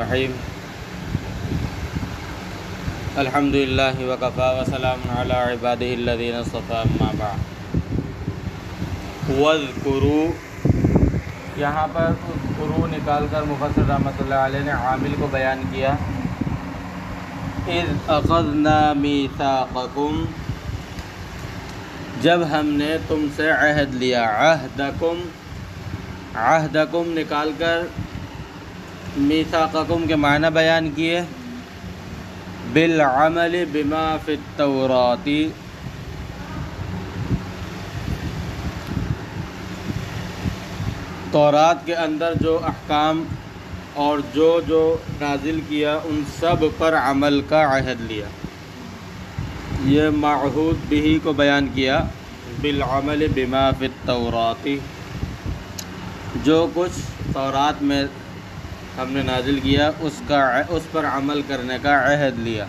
الرحیم الحمدللہ وکفی وسلام علی عبادہ الذین اصطفی اما بعد واذکروا، یہاں پر اذکروا نکال کر مفسر رحمۃ اللہ علیہ نے عامل کو بیان کیا۔ اذ اخذنا میثاقکم، جب ہم نے تم سے عہد لیا، عہدکم نکال کر میثاقکم کے معنی بیان کیے، بالعمل بما فی التوراۃ، تورات کے اندر جو احکام اور جو نازل کیا ان سب پر عمل کا عہد لیا۔ یہ معہود بہ کو بیان کیا، بالعمل بما فی التوراۃ، جو کچھ تورات میں ہم نے نازل کیا اس پر عمل کرنے کا عہد لیا۔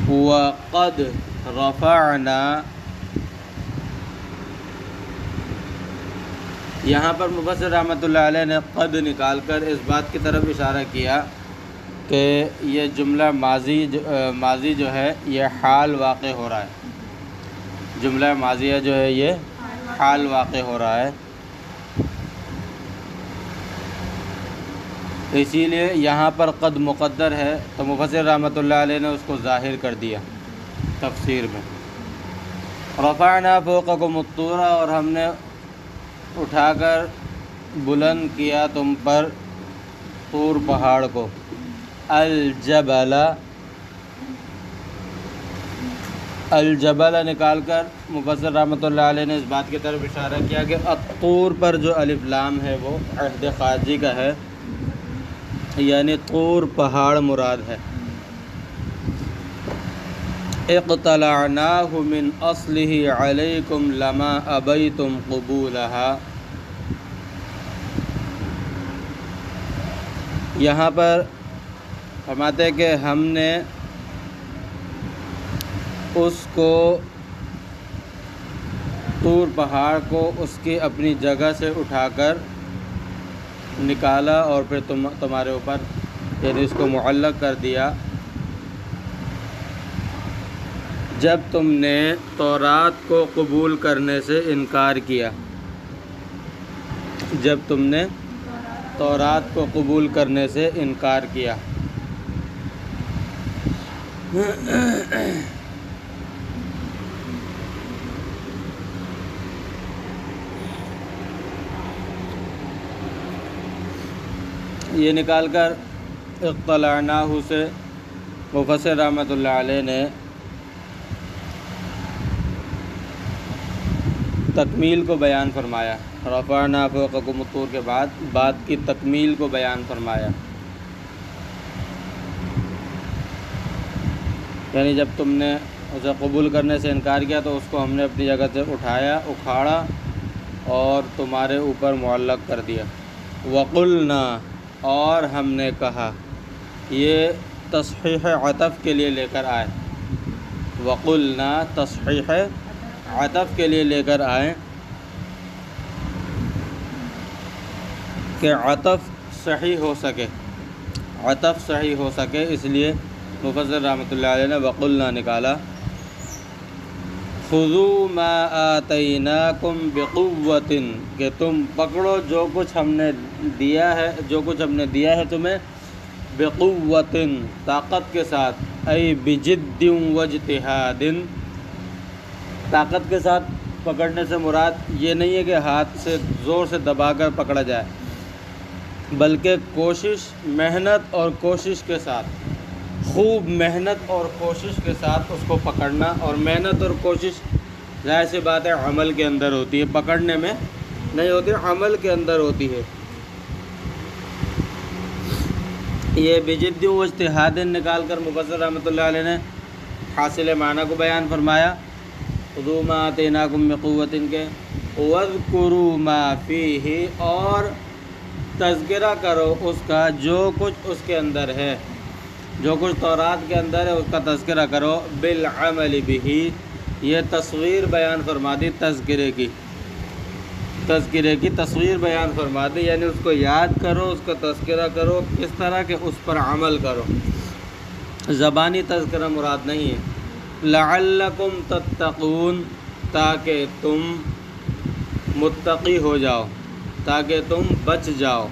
وَقَدْ رَفَعْنَا، یہاں پر مفسر رحمۃ اللہ علیہ نے قد نکال کر اس بات کی طرف اشارہ کیا کہ یہ جملہ ماضی جو ہے یہ حال واقع ہو رہا ہے، جملہ ماضیہ جو ہے یہ حال واقع ہو رہا ہے، اسی لیے یہاں پر قد مقدر ہے، تو مفسر رحمۃ اللہ علیہ نے اس کو ظاہر کر دیا تفسیر میں۔ رفعنا فوقکم الطور، اور ہم نے اٹھا کر بلند کیا تم پر طور پہاڑ کو، الجبل نکال کر مفسر رحمۃ اللہ علیہ نے اس بات کی طرف اشارہ کیا کہ الطور پر جو الف لام ہے وہ عہد خارجی کا ہے، یعنی طور پہاڑ مراد ہے۔ اقتلعناہ من اصلہ علیکم لما ابیتم قبولہا، یہاں پر فرماتے ہیں کہ ہم نے اس کو طور پہاڑ کو اس کی اپنی جگہ سے اٹھا کر نکالا اور پھر تمہارے اوپر یعنی اس کو معلق کر دیا، جب تم نے تورات کو قبول کرنے سے انکار کیا، جب تم نے تورات کو قبول کرنے سے انکار کیا۔ یہ نکال کر اقتلعناہ سے مفسر رحمۃ اللہ علیہ نے تکمیل کو بیان فرمایا، رفعنا فوقکم الطور کے بعد بات کی تکمیل کو بیان فرمایا، یعنی جب تم نے اسے قبول کرنے سے انکار کیا تو اس کو ہم نے اپنی جگہ سے اٹھایا، اکھاڑا اور تمہارے اوپر معلق کر دیا۔ وقلنا، اور ہم نے کہا، یہ تصحیح عطف کے لیے لے کر آئے، وقلنا تصحیح عطف کے لیے لے کر آئے کہ عطف صحیح ہو سکے، عطف صحیح ہو سکے، اس لیے مفسر رحمۃ اللہ علیہ نے وقلنا نکالا۔ خذوا ما آتیناکم بقوۃ، کہ تم پکڑو جو کچھ ہم نے دیا ہے تمہیں، بقوۃ طاقت کے ساتھ، ای بجد واجتہاد، طاقت کے ساتھ پکڑنے سے مراد یہ نہیں ہے کہ ہاتھ سے زور سے دبا کر پکڑا جائے، بلکہ کوشش، محنت اور کوشش کے ساتھ، خوب محنت اور کوشش کے ساتھ اس کو پکڑنا، اور محنت اور کوشش ظاہر سی بات ہے عمل کے اندر ہوتی ہے، پکڑنے میں نہیں ہوتی، عمل کے اندر ہوتی ہے۔ یہ بجد و اجتہاد نکال کر مفسر رحمۃ اللہ علیہ نے حاصل معنی کو بیان فرمایا، خذوا ما آتیناکم بقوۃ کے، واذکروا ما فیہ، اور تذکرہ کرو اس کا جو کچھ اس کے اندر ہے، جو کچھ تورات کے اندر ہے اس کا تذکرہ کرو، بالعمل بہ، یہ تصویر بیان فرما دی تذکرے کی، تذکرے کی تصویر بیان فرما دی، یعنی اس کو یاد کرو، اس کا تذکرہ کرو، کس طرح کہ اس پر عمل کرو، زبانی تذکرہ مراد نہیں ہے۔ لعلکم تتقون، تاکہ تم متقی ہو جاؤ، تاکہ تم بچ جاؤ،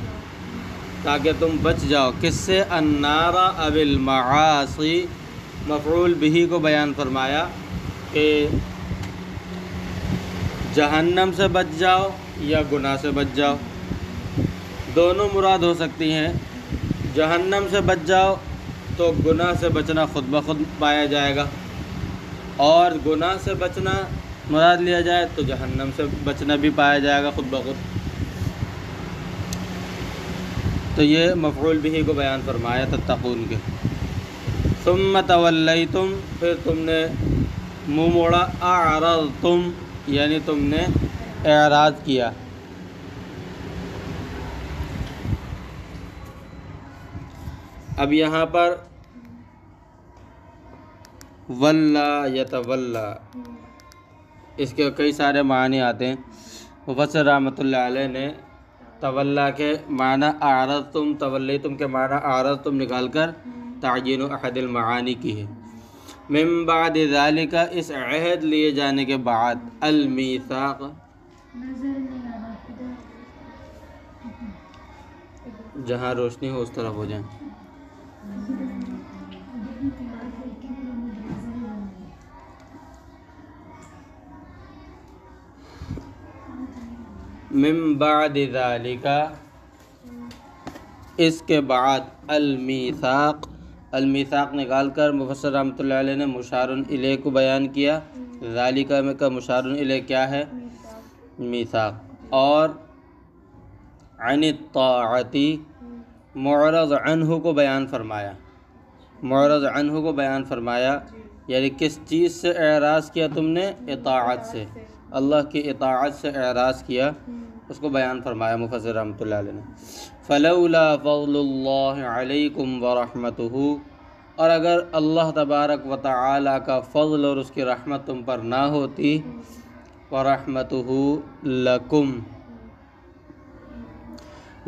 تاکہ تم بچ جاؤ کس سے؟ النار او المعاصی، مفعول بہ کو بیان فرمایا کہ جہنم سے بچ جاؤ یا گناہ سے بچ جاؤ، دونوں مراد ہو سکتی ہیں۔ جہنم سے بچ جاؤ تو گناہ سے بچنا خود بخود پایا جائے گا، اور گناہ سے بچنا مراد لیا جائے تو جہنم سے بچنا بھی پایا جائے گا خود بخود۔ تو یہ مفعول بہ کو بیان فرمایا تتقون کے۔ ثم تولیتم، پھر تم نے منہ موڑا، اعرضتم یعنی تم نے اعراض کیا۔ اب یہاں پر ولا یتولا، اس کے کئی سارے معنی آتے ہیں۔ مفسر رحمۃ اللہ علیہ نے تولا کے معنی اعرضتم، تولیتم کے معنی اعرضتم نکال کر تعیین احد المعانی کی ہے۔ من بعد ذالک، اس عہد لیے جانے کے بعد، المیثاق، جہاں روشنی ہو اس طرف ہو جائیں۔ من بعد ذالک، اس کے بعد، المیثاق، المیثاق نکال کر مفسر رحمۃ اللہ علیہ نے مشار الیہ کو بیان کیا۔ ذالک کا مشار الیہ کیا ہے؟ میثاق۔ اور عن الطاعتی، معرض عنہ کو بیان فرمایا، معرض عنہ کو بیان فرمایا، یعنی کس چیز سے اعراض کیا تم نے؟ اطاعت سے، اللہ کی اطاعت سے اعراض کیا، اس کو بیان فرمایا مفسر رحمۃ اللہ علیہ نے۔ فلولا فضل اللہ علیکم ورحمتہ، اور اگر اللہ تبارک و تعالی کا فضل اور اس کی رحمت تم پر نہ ہوتی، ورحمتہ لکم،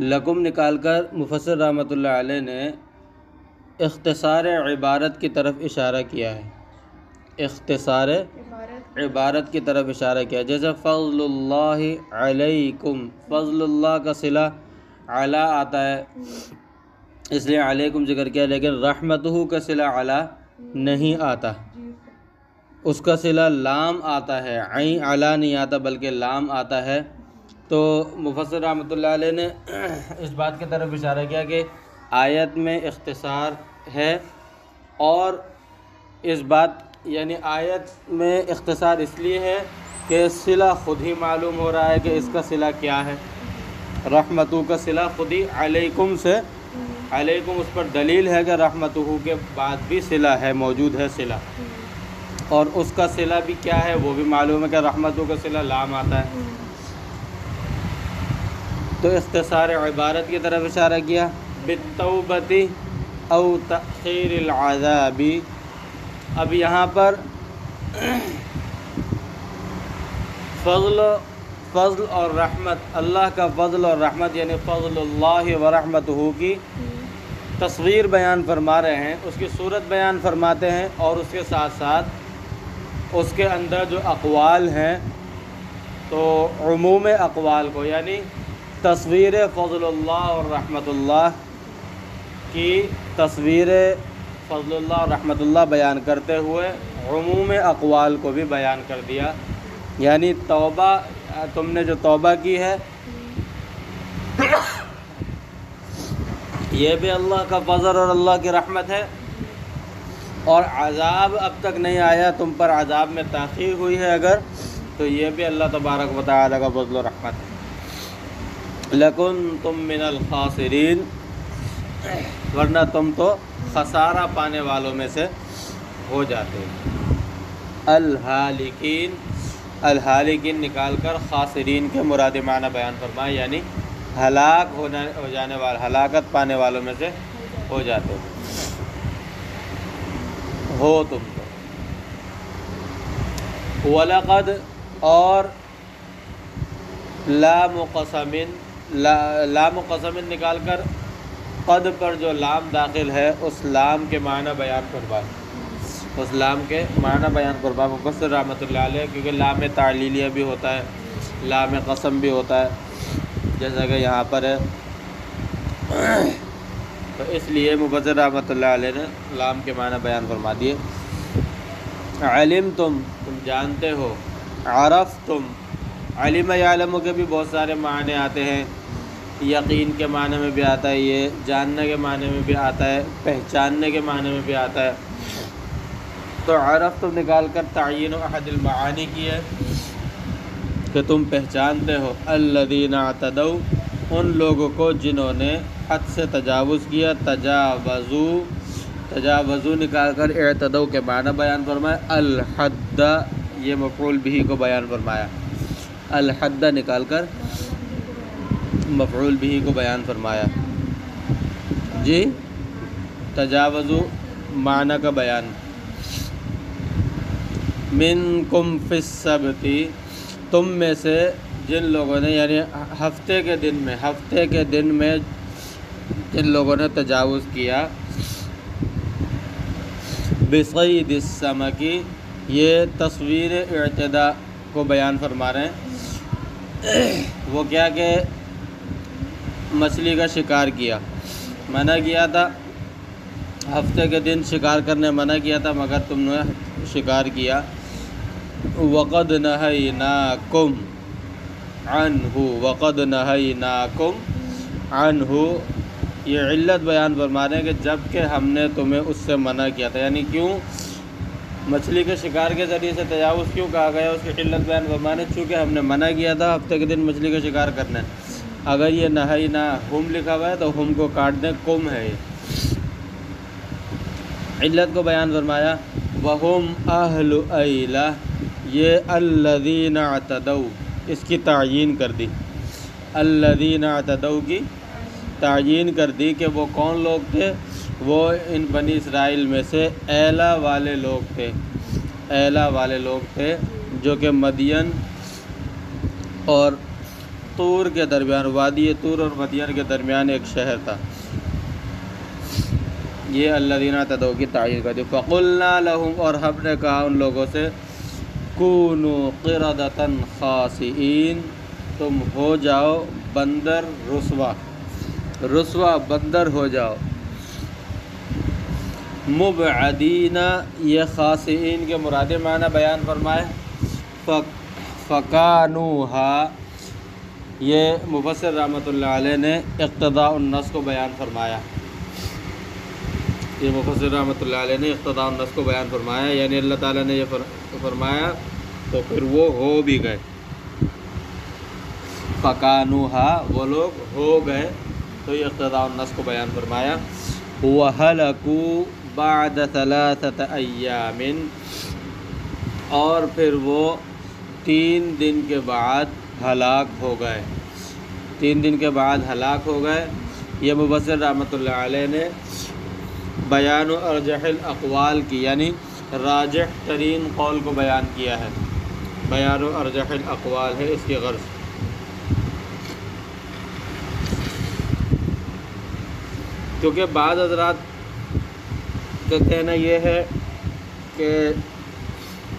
لکم نکال کر مفسر رحمۃ اللہ علیہ نے اختصار عبارت کی طرف اشارہ کیا ہے، اختصار عبارت کی طرف اشارہ کیا، جیسے فضل اللہ علیکم، فضل اللہ کا صلہ علی آتا ہے اس لیے علیکم ذکر کیا، لیکن رحمتہ کا صلہ علی نہیں آتا، اس کا صلہ لام آتا ہے، عین علی نہیں آتا بلکہ لام آتا ہے۔ تو مفسر رحمۃ اللہ علیہ نے اس بات کی طرف اشارہ کیا کہ آیت میں اختصار ہے، اور اس بات یعنی آیت میں اختصار اس لیے ہے کہ صلہ خود ہی معلوم ہو رہا ہے کہ اس کا صلہ کیا ہے، رحمتہ کا صلہ خود ہی علیکم سے، علیکم اس پر دلیل ہے کہ رحمتہ کے بعد بھی صلہ ہے، موجود ہے صلہ، اور اس کا صلہ بھی کیا ہے وہ بھی معلوم ہے کہ رحمتہ کا صلہ لام آتا ہے، تو اختصار عبارت کی طرف اشارہ کیا۔ بالتوبۃ او تأخیر العذاب، اب یہاں پر فضل اور رحمت، اللہ کا فضل اور رحمت یعنی فضل اللہ و رحمتہ کی تصویر بیان فرما رہے ہیں، اس کی صورت بیان فرماتے ہیں، اور اس کے ساتھ ساتھ اس کے اندر جو اقوال ہیں تو عموم اقوال کو، یعنی تصویر فضل اللہ اور رحمت اللہ کی تصویر فضل اللہ اور رحمت اللہ بیان کرتے ہوئے عموم اقوال کو بھی بیان کر دیا، یعنی توبہ، تم نے جو توبہ کی ہے یہ بھی اللہ کا فضل اور اللہ کی رحمت ہے، اور عذاب اب تک نہیں آیا، تم پر عذاب میں تاخیر ہوئی ہے اگر، تو یہ بھی اللہ تبارک و تعالی کا فضل و رحمت ہے۔ لکنتم من الخاسرین، ورنہ تم تو خسارہ پانے والوں میں سے ہو جاتے۔ الہالکین، الہالکین نکال کر خاسرین کے مراد معنی بیان فرمائے، یعنی ہلاک ہو جانے والے، ہلاکت پانے والوں میں سے ہو جاتے ہو تم تو۔ وَلَقَدْ، اور، وَلَقَدْ، اور، وَلَقَدْ، اور، وَلَقَدْ، اور، وَلَقَدْ، اور، وَلَقَدْ، اور، وَلَقَدْ، اور، وَلَقَدْ، اور، لام قسم، لام قسم نکال کر قد پر جو لام داخل ہے اس لام کے معنی بیان فرمائے، اس لام کے معنی بیان فرمائے مفسر رحمۃ اللہ علیہ، کیونکہ لام تعلیلیہ بھی ہوتا ہے، لام قسم بھی ہوتا ہے جیسا کہ یہاں پر ہے، تو اس لیے مفسر رحمۃ اللہ علیہ نے لام کے معنی بیان فرما دیے۔ علم تم جانتے ہو، عرف تم، علم یعلم کے بھی بہت سارے معنی آتے ہیں، یقین کے معنی میں بھی آتا ہے، یہ جاننے کے معنی میں بھی آتا ہے، پہچاننے کے معنی میں بھی آتا ہے۔ تو عرف تم نکال کر تعین احد المعانی کی ہے کہ تم پہچانتے ہو، الذین اعتدوا، ان لوگوں کو جنہوں نے حد سے تجاوز کیا، تجاوزو نکال کر اعتدوا کے معنی بیان فرمایا، الحد یہ مفعول بھی کو بیان فرمایا، الحد نکال کر مفعول بھی کو بیان فرمایا جی، تجاوزو معنی کا بیان۔ منکم فی السبت، تم میں سے جن لوگوں نے، یعنی ہفتے کے دن میں جن لوگوں نے تجاوز کیا، بصید السمک، یہ تصویر اعتداء کو بیان فرما رہے ہیں، وہ کیا کہ مچھلی کا شکار کیا، منع کیا تھا، ہفتے کے دن شکار کرنے منع کیا تھا مگر تم نے شکار کیا۔ وقد نہیناکم عنہ، وقد نہیناکم عنہ، یہ علت بیان فرما رہے ہیں کہ جب کہ ہم نے تمہیں اس سے منع کیا تھا، یعنی کیوں مچھلی کے شکار کے ذریعے سے تجاوز کیوں کہا گیا، اس کی علت بیان فرما رہے ہیں، چونکہ ہم نے منع کیا تھا ہفتے کے دن مچھلی کا شکار کرنا ہے۔ اگر یہ نہینا ہم لکھا ہوا ہے تو ہم کو کاٹ دیں، کم ہے یہ، علت کو بیان فرمایا۔ وَهُمْ أَهْلُ أَيْلَةٍ، یہ الَّذِينَ اعْتَدَوْا، اس کی تعیین کر دی، الَّذِينَ اعْتَدَوْا کی تعیین کر دی کہ وہ کون لوگ تھے، وہ ان بنی اسرائیل میں سے ایلا والے لوگ تھے، ایلا والے لوگ تھے جو کہ مدین اور طور کے درمیان، وادی طور اور مدین کے درمیان ایک شہر تھا، یہ الذین اعتدوا کی تعیین کر دی۔ فَقُلْنَا لَهُمْ، اور ہم نے کہا ان لوگوں سے، كُونُوا قِرَدَةً خَاسِئِينَ، تم ہو جاؤ بندر رسوا بندر ہو جاؤ۔ مبعدین، یہ خاسئین کے مراد معنی بیان فرمائے۔ فَكَانُوهَا، یہ مفسر رحمۃ اللہ علیہ نے اقتضاء النص کو بیان فرمایا، یہ مفسر رحمۃ اللہ علیہ نے اقتضاء النص کو بیان فرمایا، یعنی اللہ تعالیٰ نے یہ فرمایا تو پھر وہ ہو بھی گئے، فَكَانُوهَا، وہ لوگ ہو گئے، تو یہ اقتضاء النص کو بیان فرمایا۔ وَهَلَكُوا بَعْدَ 3 أَيَّامٍ، اور پھر وہ 3 دن کے بعد ہلاک ہو گئے، 3 دن کے بعد ہلاک ہو گئے۔ یہ مفسر رحمۃ اللہ علیہ نے بیان ارجح الاقوال کی، یعنی راجح ترین قول کو بیان کیا ہے، بیان ارجح الاقوال ہے اس کی غرض۔ کیونکہ بعض حضرات کا کہنا یہ ہے کہ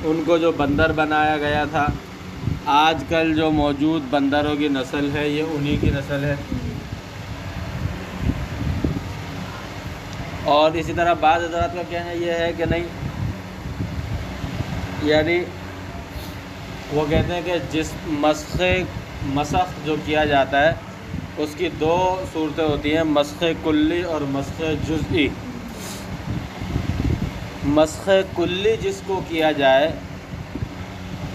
ان کو جو بندر بنایا گیا تھا، آج کل جو موجود بندروں کی نسل ہے یہ انہی کی نسل ہے، اور اسی طرح بعض حضرات کا کہنا یہ ہے کہ نہیں، یعنی وہ کہتے ہیں کہ جس مسخ جو کیا جاتا ہے اس کی 2 صورتیں ہوتی ہیں، مسخ کلی اور مسخ جزئی۔ مسخ کلی جس کو کیا جائے،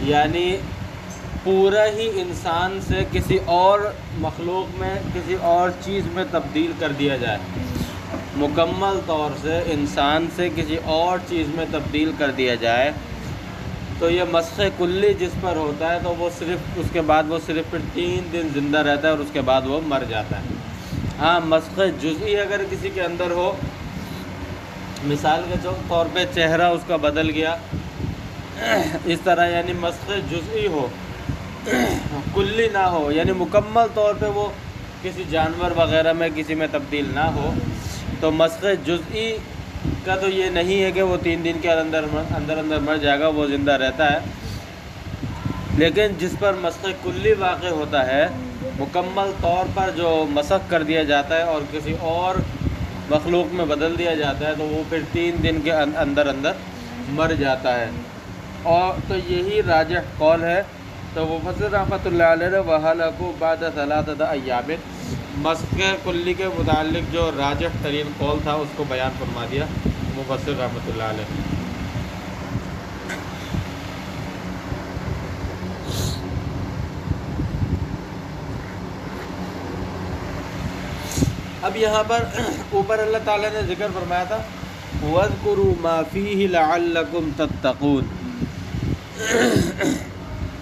یعنی پورا ہی انسان سے کسی اور مخلوق میں، کسی اور چیز میں تبدیل کر دیا جائے، مکمل طور سے انسان سے کسی اور چیز میں تبدیل کر دیا جائے، تو یہ مسخ کلی جس پر ہوتا ہے تو وہ صرف اس کے بعد وہ صرف پھر 3 دن زندہ رہتا ہے اور اس کے بعد وہ مر جاتا ہے۔ ہاں مسخ جزئی اگر کسی کے اندر ہو، مثال کے طور پہ چہرہ اس کا بدل گیا، اس طرح یعنی مسخ جزئی ہو کلی نہ ہو، یعنی مکمل طور پہ وہ کسی جانور وغیرہ میں کسی میں تبدیل نہ ہو، تو مسخ جزئی کا تو یہ نہیں ہے کہ وہ 3 دن کے اندر مر جائے گا، وہ زندہ رہتا ہے۔ لیکن جس پر مسخ کلی واقع ہوتا ہے، مکمل طور پر جو مسخ کر دیا جاتا ہے اور کسی اور مخلوق میں بدل دیا جاتا ہے، تو وہ پھر 3 دن کے اندر مر جاتا ہے۔ اور تو یہی راجح قول ہے۔ تو مفسر رحمۃ اللہ علیہ نے وَهَلَكُوا بَعْدَ 3 أَيَّامٍ مسخ کلی کے متعلق جو راجح ترین قول تھا اس کو بیان فرما دیا مفسر رحمۃ اللہ علیہ۔ اب یہاں پر اوپر اللہ تعالیٰ نے ذکر فرمایا تھا وَاذْكُرُوا مَا فِيهِ لَعَلَّكُمْ تَتَّقُونَ۔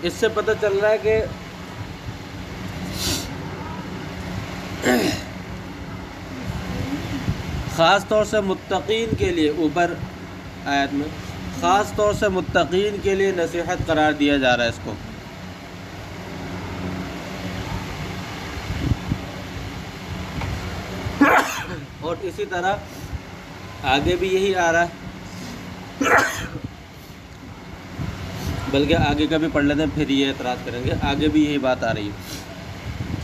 اس سے پتہ چل رہا ہے کہ خاص طور سے متقین کے لیے، اوپر آیت میں خاص طور سے متقین کے لیے نصیحت قرار دیا جا رہا ہے اس کو۔ اور اسی طرح آگے بھی یہی آ رہا ہے، بلکہ آگے کا بھی پڑھ لیتے ہیں پھر یہ اعتراض کریں گے۔ آگے بھی یہی بات آ رہی ہے۔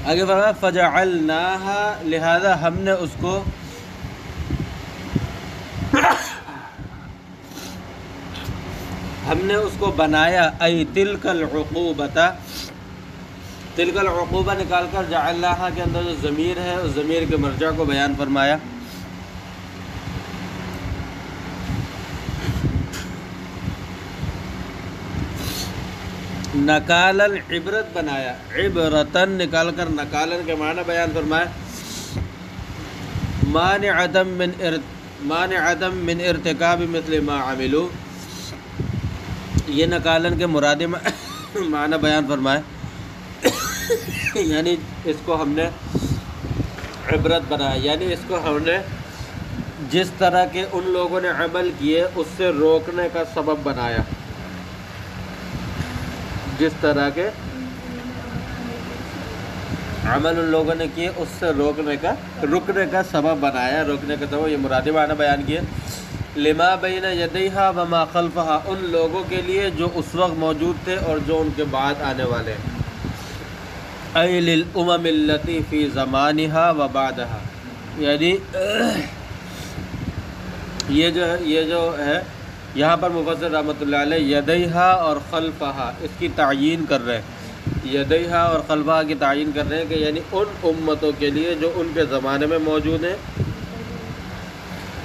آگے فرمایا فَجَعَلْنَاهَا، لہذا ہم نے اس کو بنایا، ای تلک العقوبۃ، تلک العقوبہ نکال کر جعلناها کے اندر جو ضمیر ہے اس ضمیر کے مرجع کو بیان فرمایا۔ نکالن عبرت بنایا، عبرتن نکال کر نکالن کے معنی بیان فرمایا۔ مانعۃ من ارتکاب مثل ما عملوا، یہ نکالن کے مراد معنی بیان فرمائے، یعنی اس کو ہم نے عبرت بنایا، یعنی اس کو ہم نے جس طرح کے ان لوگوں نے عمل کیے اس سے روکنے کا سبب بنایا، جس طرح کے عمل ان لوگوں نے کیے اس سے رکنے کا سبب بنایا، روکنے کا سبب، یہ مرادی معنی بیان کیے۔ لما بین یدیہا وما خلفہا، ان لوگوں کے لیے جو اس وقت موجود تھے اور جو ان کے بعد آنے والے، ای للامم التی فی زمانہا و بعدہا، یعنی یہ جو ہے یہاں پر مفسر رحمۃ اللہ علیہ یدیہا اور خلفہا اس کی تعیین کر رہے ہیں، یدیہا اور خلفہا کی تعیین کر رہے ہیں کہ یعنی ان امتوں کے لیے جو ان کے زمانے میں موجود ہیں،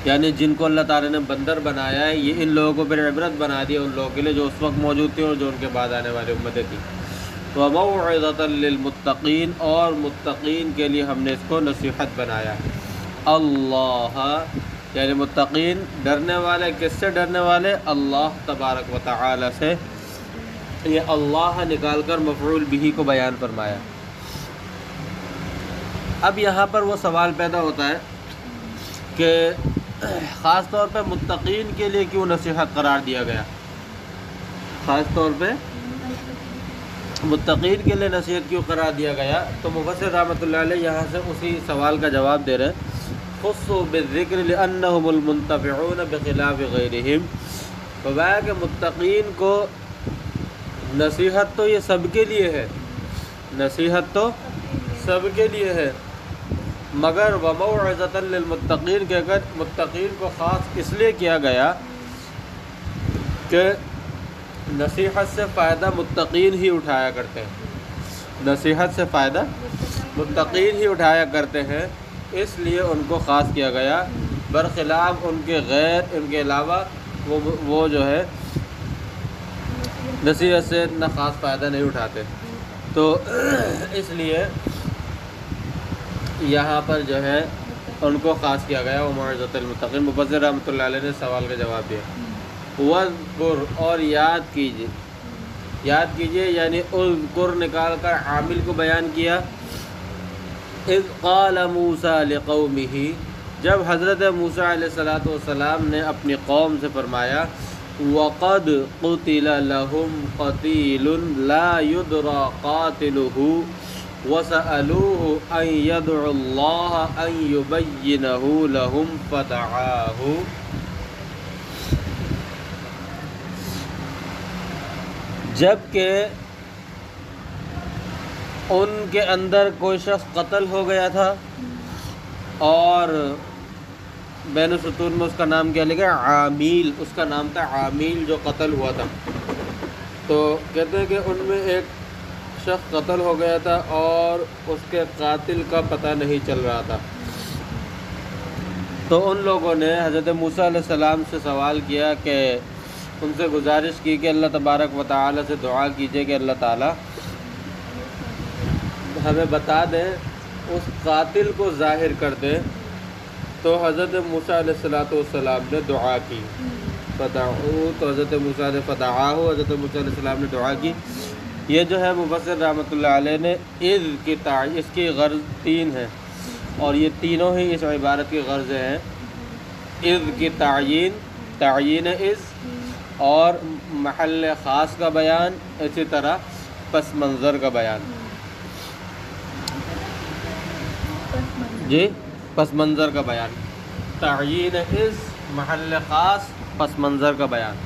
یعنی جن کو اللہ تعالیٰ نے بندر بنایا ہے، یہ ان لوگوں کو پھر عبرت بنا دیا ان لوگوں کے لیے جو اس وقت موجود تھیں اور جو ان کے بعد آنے والی امتیں تھیں۔ وَمَوْعِظَةً لِّلْمُتَّقِينَ، اور متقین کے لیے ہم نے اس کو نصیحت بنایا۔ اللہ، یعنی متقین ڈرنے والے، کس سے ڈرنے والے؟ اللہ تبارک و تعالی سے۔ یہ اللہ نکال کر مفعول بہ کو بیان فرمایا۔ اب یہاں پر وہ سوال پیدا ہوتا ہے کہ خاص طور پہ متقین کے لیے کیوں نصیحت قرار دیا گیا؟ خاص طور پہ متقین کے لیے نصیحت کیوں قرار دیا گیا؟ تو مفسر رحمۃ اللہ علیہ یہاں سے اسی سوال کا جواب دے رہے ہیں۔ خصوا بالذکر لأنهم المنتفعون بخلاف غیرہم، فرمایا کہ متقین کو نصیحت تو یہ سب کے لیے ہے، نصیحت تو سب کے لیے ہے، مگر وموعظۃ للمتقین کے اگر متقین کو خاص اس لیے کیا گیا کہ نصیحت سے فائدہ متقین ہی اٹھایا کرتے ہیں، نصیحت سے فائدہ متقین ہی اٹھایا کرتے ہیں، اس لیے ان کو خاص کیا گیا، برخلاف ان کے غیر، ان کے علاوہ وہ جو ہے نصیحت سے اتنا خاص فائدہ نہیں اٹھاتے۔ تو اس لیے یہاں پر جو ہے ان کو خاص کیا گیا، وہ موعظۃ المتقین۔ مفسر رحمۃ اللہ علیہ نے سوال کا جواب دیا۔ وَاذْكُرْ، اور یاد کیجئے یعنی اذکر نکال کر عامل کو بیان کیا۔ اذ قال موسیٰ لقومہ، جب حضرت موسیٰ علیہ الصلوۃ والسلام نے اپنی قوم سے فرمایا، وقد قتل لهم قتيل لا يدرى قاتله وسألوه أن يدعو الله أن يبينه لهم فدعاه. جب کہ ان کے اندر کوئی شخص قتل ہو گیا تھا اور بین السطور میں اس کا نام کیا لکھا ہے؟ عامیل. اس کا نام تھا عامیل جو قتل ہوا تھا. تو کہتے ہیں کہ ان میں ایک شخص قتل ہو گیا تھا اور اس کے قاتل کا پتہ نہیں چل رہا تھا. تو ان لوگوں نے حضرت موسیٰ علیہ السلام سے سوال کیا کہ ان سے گزارش کی کہ اللہ تبارک و تعالی سے دعا کیجئے کہ اللہ تعالی ہمیں بتا دیں، اس قاتل کو ظاہر کر دیں. تو حضرت موسیٰ علیہ السلام نے دعا کی. تو حضرت موسیٰ نے فدعاہ، حضرت موسیٰ علیہ السلام نے دعا کی. یہ جو ہے مفسر رحمۃ اللہ علیہ نے اذ کی اس کی غرض 3 ہے اور یہ تینوں ہی اس عبارت کی غرض ہیں. اذ کی تعیین اذ اور محل خاص کا بیان، اسی طرح پس منظر کا بیان. جی پس منظر کا بیان، تعیین اذ، محل خاص، پس منظر کا بیان،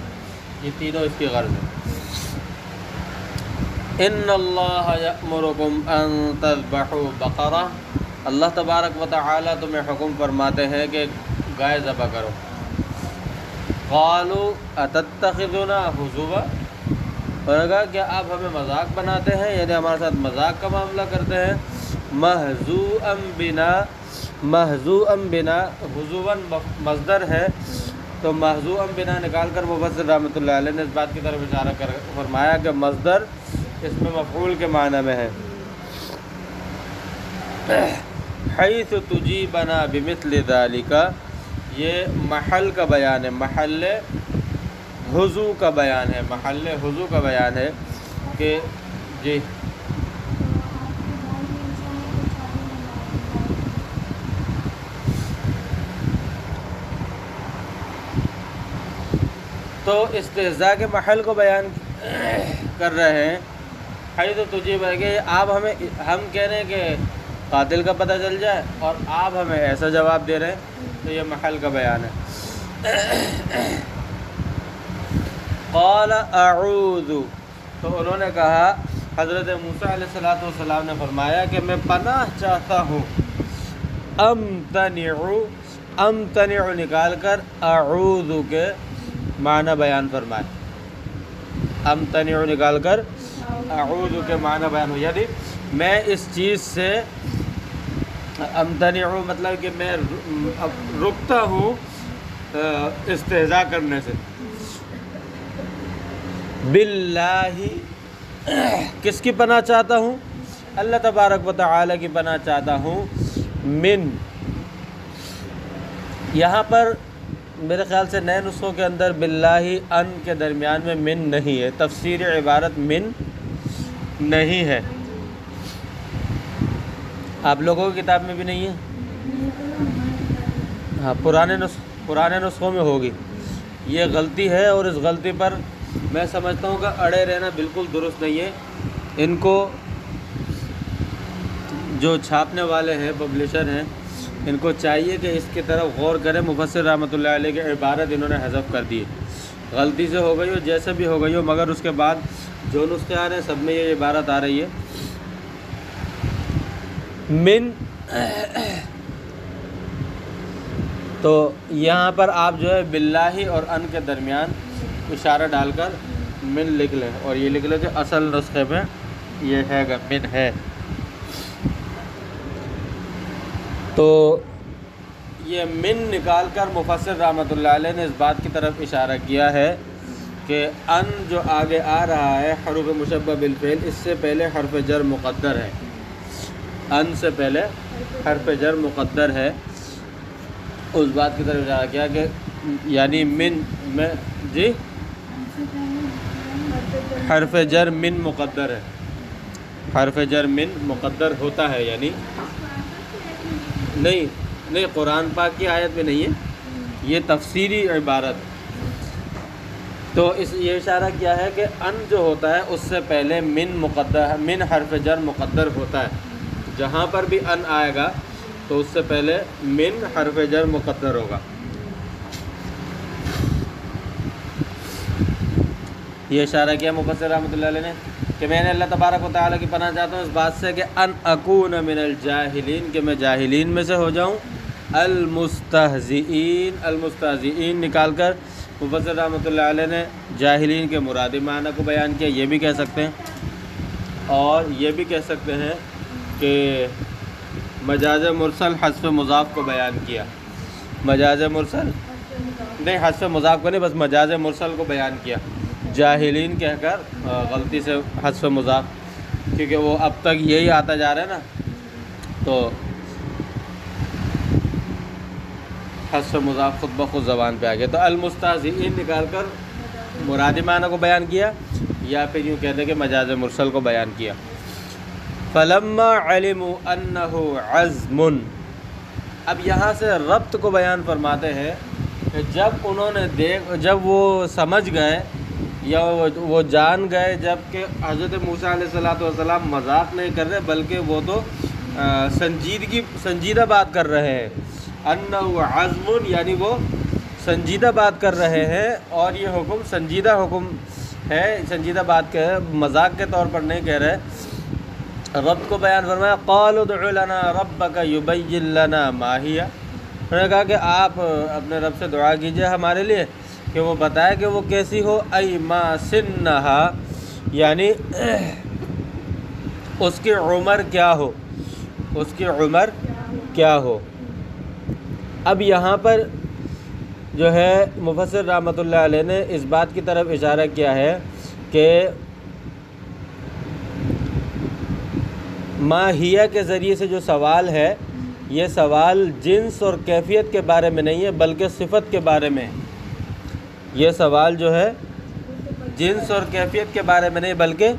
یہ تینوں اس کی غرض ہے. ان اللہ یأمرکم ان تذبحوا بقرہ، اللہ تبارک و تعالی تمہیں حکم فرماتے ہیں کہ گائے ذبح کرو. قالوا اتتخذنا ہزوا، انہوں نے کہا کیا آپ ہمیں مذاق بناتے ہیں، یعنی ہمارے ساتھ مذاق کا معاملہ کرتے ہیں. مہزوءا بنا، ہزوا مصدر ہے تو مہزوءا بنا نکال کر مفسر رحمۃ اللہ علیہ نے اس بات کی طرف اشارہ کر فرمایا کہ مصدر اس میں مفعول کے معنی میں ہے. حیث تجیبنا بمثل ذالک، یہ محل کا بیان ہے، محل حضو کا بیان ہے، محل حضو کا بیان ہے کہ جی تو استہزاء کے محل کو بیان کر رہے ہیں. حیث تجیب ہے کہ آپ ہم کہہ رہے ہیں کہ قاتل کا پتہ چل جائے اور آپ ہمیں ایسا جواب دے رہے ہیں، تو یہ محل کا بیان ہے. قال اعوذ، تو انہوں نے کہا، حضرت موسیٰ علیہ السلام نے فرمایا کہ میں پناہ چاہتا ہوں. امتنع نکال کر اعوذ کے معنی بیان فرمائے. امتنع نکال کر اعوذ کے معنی بیان ہو، یعنی میں اس چیز سے، امتنع مطلب کہ میں رکتا ہوں استہزاء کرنے سے. باللہ، کس کی پناہ چاہتا ہوں؟ اللہ تبارک و تعالی کی پناہ چاہتا ہوں. من، یہاں پر میرے خیال سے نئے نسخوں کے اندر باللہ ان کے درمیان میں من نہیں ہے، تفسیر عبارت من نہیں ہے. آپ لوگوں کی کتاب میں بھی نہیں ہے؟ ہاں، پرانے نسخوں میں ہوگی. یہ غلطی ہے اور اس غلطی پر میں سمجھتا ہوں کہ اڑے رہنا بالکل درست نہیں ہے. ان کو جو چھاپنے والے ہیں، پبلشر ہیں، ان کو چاہیے کہ اس کی طرف غور کریں. مفسر رحمۃ اللہ علیہ کے عبارت انہوں نے حذف کر دی، غلطی سے ہو گئی ہو، جیسے بھی ہو گئی ہو، مگر اس کے بعد جو نسخے آ رہے ہیں سب میں یہ عبارت آ رہی ہے. من، تو یہاں پر آپ جو ہے باللہ اور ان کے درمیان اشارہ ڈال کر من لکھ لیں، اور یہ لکھ لیں کہ اصل نسخے میں یہ ہے گا من ہے. تو یہ من نکال کر مفسر رحمۃ اللہ علیہ نے اس بات کی طرف اشارہ کیا ہے کہ ان جو آگے آ رہا ہے حروف مشبہ بالفعل، اس سے پہلے حرف جر مقدر ہے. ان سے پہلے حرف جر مقدر ہے. اس بات کی طرف اشارہ کیا کہ یعنی من میں، جی حرف جر من مقدر ہے، حرف جر من مقدر ہوتا ہے، یعنی نہیں قرآن پاک کی آیت میں نہیں ہے، یہ تفسیری عبارت. تو یہ اشارہ کیا ہے کہ ان جو ہوتا ہے اس سے پہلے من حرف جر مقدر ہوتا ہے. جہاں پر بھی ان آئے گا تو اس سے پہلے من حرف جر مقدر ہوگا. یہ اشارہ کیا مفسر رحمۃ اللہ علیہ نے کہ میں نے اللہ تبارک و تعالیٰ کی پناہ چاہتا ہوں اس بات سے کہ ان اکون من الجاہلین، کہ میں جاہلین میں سے ہو جاؤں. المستہزئین نکال کر مفسر رحمۃ اللہ علیہ نے جاہلین کے مرادی معنی کو بیان کیا. یہ بھی کہہ سکتے ہیں اور یہ بھی کہہ سکتے ہیں کہ مجاز مرسل حذف مضاف کو بیان کیا. مجاز مرسل نہیں، حذف مضاف کو نہیں، بس مجاز مرسل کو بیان کیا. جاہلین کہہ کر غلطی سے حذف مضاف، کیونکہ وہ اب تک یہی آتا جا رہا ہے نا، تو حذف مضاف خود بخود زبان پہ آ گیا. تو المستہزئین نکال کر مرادی معنی کو بیان کیا، یا پھر یوں کہتے کہ مجاز مرسل کو بیان کیا. فلما علموا انہ عزم، اب یہاں سے ربط کو بیان فرماتے ہیں کہ جب انہوں نے جب وہ سمجھ گئے یا وہ جان گئے، جب کہ حضرت موسیٰ علیہ السلام مذاق نہیں کر رہے بلکہ وہ تو سنجیدہ بات کر رہے ہیں. انہ عزم یعنی وہ سنجیدہ بات کر رہے ہیں، اور یہ حکم سنجیدہ حکم ہے، سنجیدہ بات کہ مذاق کے طور پر نہیں کہہ رہے. رب کو بیان فرمایا قالوا ادع لنا ربک یبین لنا ما ہی، انہوں نے کہا کہ آپ اپنے رب سے دعا کیجئے ہمارے لیے کہ وہ بتائے کہ وہ کیسی ہو. ای ما سنہا یعنی اس کی عمر کیا ہو، اس کی عمر کیا ہو. اب یہاں پر جو ہے مفسر رحمۃ اللہ علیہ نے اس بات کی طرف اشارہ کیا ہے کہ ماہیہ کے ذریعے سے جو سوال ہے، یہ سوال جنس اور کیفیت کے بارے میں نہیں ہے بلکہ صفت کے بارے میں. یہ سوال جو ہے جنس اور کیفیت کے بارے میں نہیں بلکہ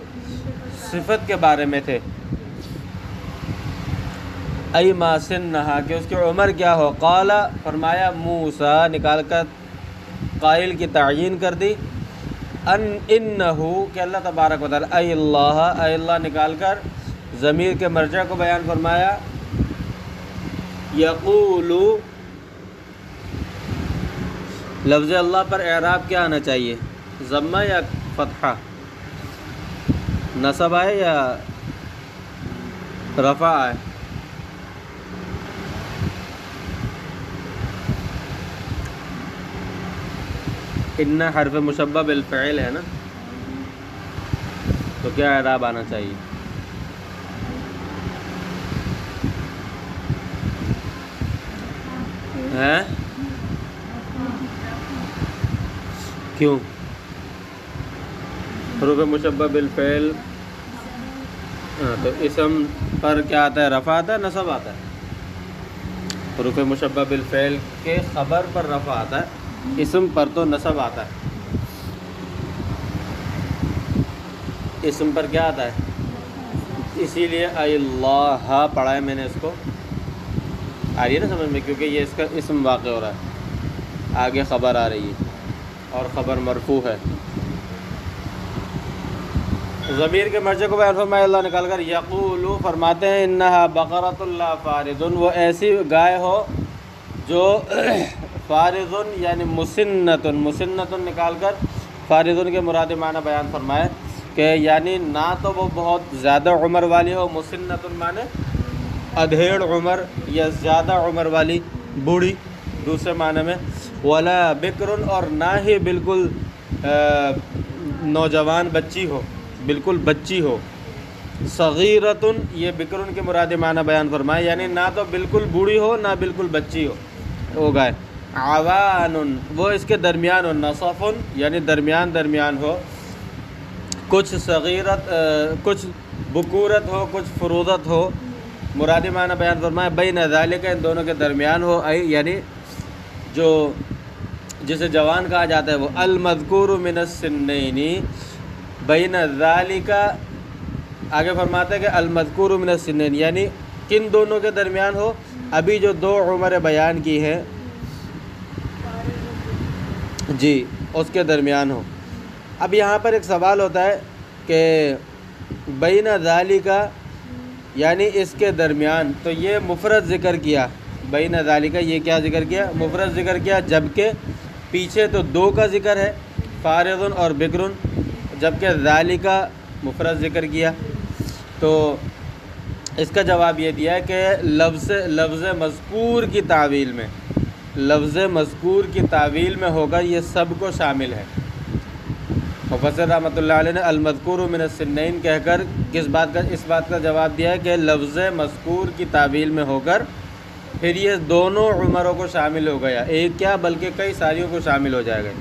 صفت کے بارے میں تھے. ای ما سنہا کہ اس کی عمر کیا ہو. قال فرمایا موسیٰ نکال کر قائل کی تعیین کر دی. انہو کہ اللہ تبارک و تعالی، ای اللہ نکال کر ضمیر کے مرجع کو بیان فرمایا. یقولو لفظ اللہ پر اعراب کیا آنا چاہیے؟ ضمہ یا فتحہ؟ نصب آئے یا رفع آئے؟ ان حرف مشبہ بالفعل ہے نا، تو کیا اعراب آنا چاہیے؟ ہیں کیوں؟ حروف مشبہ بالفعل تو اسم پر کیا آتا ہے؟ رفع آتا ہے، نصب آتا ہے. حروف مشبہ بالفعل کے خبر پر رفع آتا ہے، اسم پر تو نصب آتا ہے. اسم پر کیا آتا ہے؟ اسی لیے اللہ پڑھا ہے میں نے، اس کو آ رہی ہے نا سمجھ میں، کیونکہ یہ اس کا اسم واقع ہو رہا ہے، آگے خبر آ رہی ہے اور خبر مرفوع ہے. ضمیر کے مرجع کو بیان فرمایا اللہ نکال کر. یقولو فرماتے ہیں انہا بقرۃ لا فارض، وہ ایسی گائے ہو جو فارض یعنی مسنۃ نکال کر فارض کے مراد معنی بیان فرمائے کہ یعنی نہ تو وہ بہت زیادہ عمر والی ہو، مسنۃ معنی ادھیڑ عمر یا زیادہ عمر والی بوڑھی دوسرے معنی میں. ولا بکر اور نہ ہی بالکل نوجوان بچی ہو، بالکل بچی ہو. صغیرۃ یہ بکرن کے مراد معنی بیان فرمائے یعنی نہ تو بالکل بوڑھی ہو نہ بالکل بچی ہو وہ گائے. عوان وہ اس کے درمیان ہو. نصف یعنی درمیان ہو، کچھ صغیرت کچھ بکورت ہو کچھ فروضت ہو. مرادی معنی بیان فرمائے بین ذالک ان دونوں کے درمیان ہو، یعنی جو جسے جوان کہا جاتا ہے وہ المذکور من السنین بین ذالک. آگے فرماتے ہیں کہ المذکور من السنین یعنی کن دونوں کے درمیان ہو؟ ابھی جو دو عمریں بیان کی ہیں جی اس کے درمیان ہو. اب یہاں پر ایک سوال ہوتا ہے کہ بین ذالکا یعنی اس کے درمیان، تو یہ مفرد ذکر کیا، بین ذالکا یہ کیا ذکر کیا؟ مفرد ذکر کیا، جبکہ پیچھے تو دو کا ذکر ہے، فارغ اور بکر، جبکہ ذالکا مفرد ذکر کیا۔ تو اس کا جواب یہ دیا ہے کہ لفظ مذکور کی تعویل میں، لفظ مذکور کی تعویل میں ہوگا یہ سب کو شامل ہے۔ مفسر رحمۃ اللہ علیہ نے المذکور من السنین کہہ کر اس بات کا جواب دیا ہے کہ لفظ مذکور کی تعویل میں ہو کر پھر یہ دونوں عمروں کو شامل ہو گیا، ایک کیا بلکہ کئی ساریوں کو شامل ہو جائے گا۔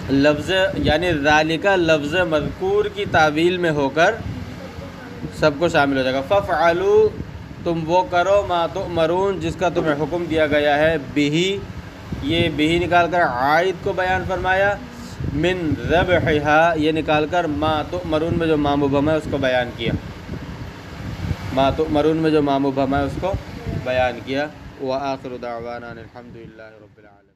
لفظ یعنی ذالکہ لفظ مذکور کی تعویل میں ہو کر سب کو شامل ہو جائے گا۔ فَافْعَلُوا تم وہ کرو ما تؤمرون جس کا تمہیں حکم دیا گیا ہے، بِہِ یہ بِہِ نکال کر عائد کو بیان فرمایا، من ذبحها یہ نکال کر ما تؤمرون میں جو ما مبہم ہے اس کو بیان کیا، ما تؤمرون میں جو ما مبہم ہے اس کو بیان کیا۔ وآخر دعوانا الحمد للہ رب العالمین۔